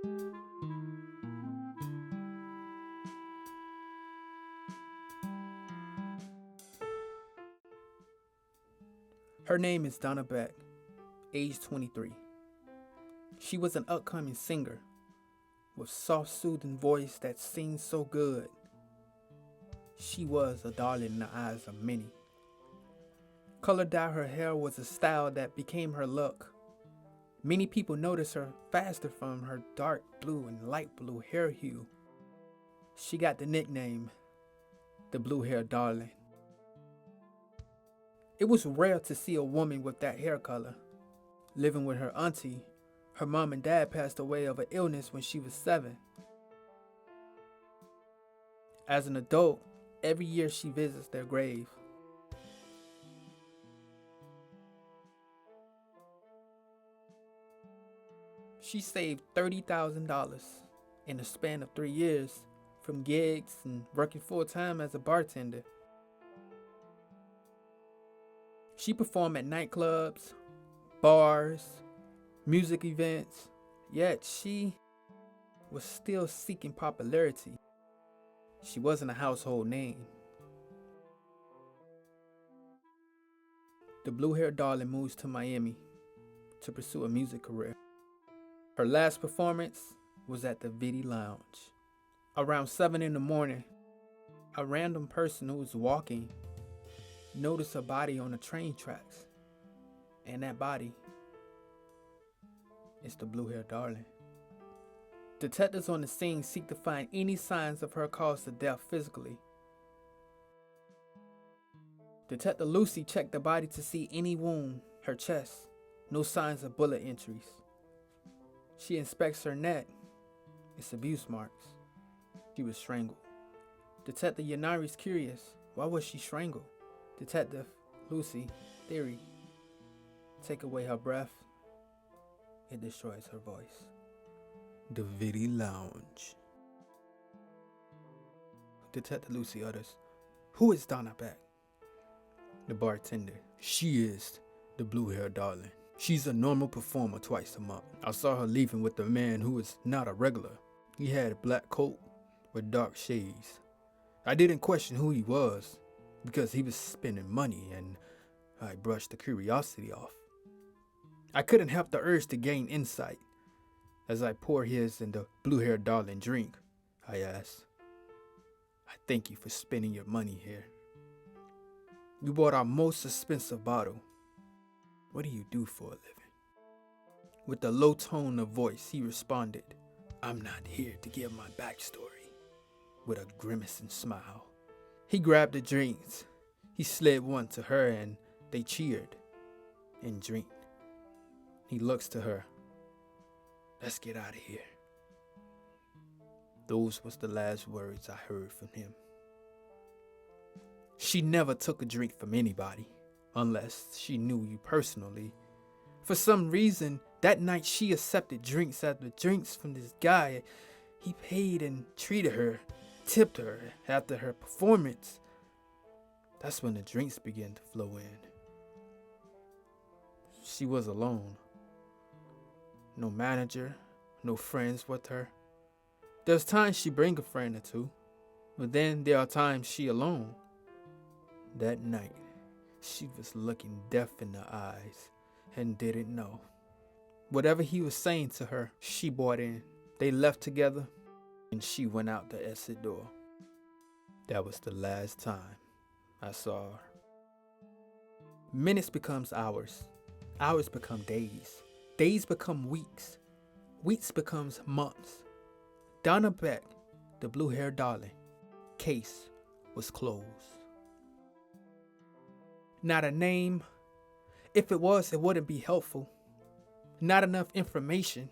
Her name is Donna Beck, age 23. She was an upcoming singer with soft, soothing voice that sings so good. She was a darling in the eyes of many. Color dye her hair was a style that became her look. Many people noticed her faster from her dark blue and light blue hair hue. She got the nickname, the Blue Hair Darlin. It was rare to see a woman with that hair color. Living with her auntie, her mom and dad passed away of an illness when she was 7. As an adult, every year she visits their grave. She saved $30,000 in a span of 3 years from gigs and working full-time as a bartender. She performed at nightclubs, bars, music events, yet she was still seeking popularity. She wasn't a household name. The Blue Hair Darlin moves to Miami to pursue a music career. Her last performance was at the Viddy Lounge. Around 7 in the morning, a random person who was walking noticed a body on the train tracks. And that body is the Blue Hair Darlin. Detectives on the scene seek to find any signs of her cause to death physically. Detective Lucy checked the body to see any wound, her chest, no signs of bullet entries. She inspects her neck. It's abuse marks. She was strangled. Detective Yanari is curious. Why was she strangled? Detective Lucy, theory. Take away her breath. It destroys her voice. The Viddy Lounge. Detective Lucy utters, "Who is Donna Beck?" The bartender, "She is the Blue Hair Darlin. She's a normal performer twice a month. I saw her leaving with a man who is not a regular. He had a black coat with dark shades. I didn't question who he was because he was spending money and I brushed the curiosity off. I couldn't help the urge to gain insight. As I pour his and the Blue Hair Darlin drink, I asked, I thank you for spending your money here. You bought our most expensive bottle. What do you do for a living?" With a low tone of voice, he responded, "I'm not here to give my backstory," with a grimacing smile. He grabbed the drinks. He slid one to her and they cheered and drank. He looks to her. "Let's get out of here." Those was the last words I heard from him. She never took a drink from anybody, unless she knew you personally. For some reason, that night she accepted drinks after drinks from this guy. He paid and treated her, tipped her after her performance. That's when the drinks began to flow in. She was alone. No manager, no friends with her. There's times she bring a friend or two, but then there are times she alone. That night, she was looking death in the eyes and didn't know. Whatever he was saying to her, she bought in. They left together and she went out the exit door. That was the last time I saw her. Minutes becomes hours. Hours become days. Days become weeks. Weeks becomes months. Donna Beck, the Blue Hair Darlin, case was closed. Not a name. If it was, it wouldn't be helpful. Not enough information.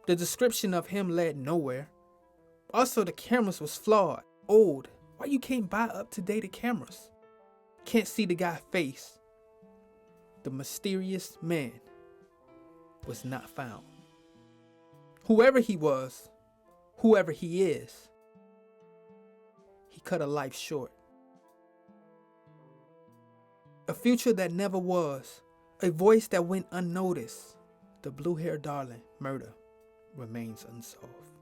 The description of him led nowhere. Also, the cameras was flawed, old. Why you can't buy up-to-date cameras? Can't see the guy's face. The mysterious man was not found. Whoever he was, whoever he is, he cut a life short. A future that never was, a voice that went unnoticed. The Blue Hair Darlin murder remains unsolved.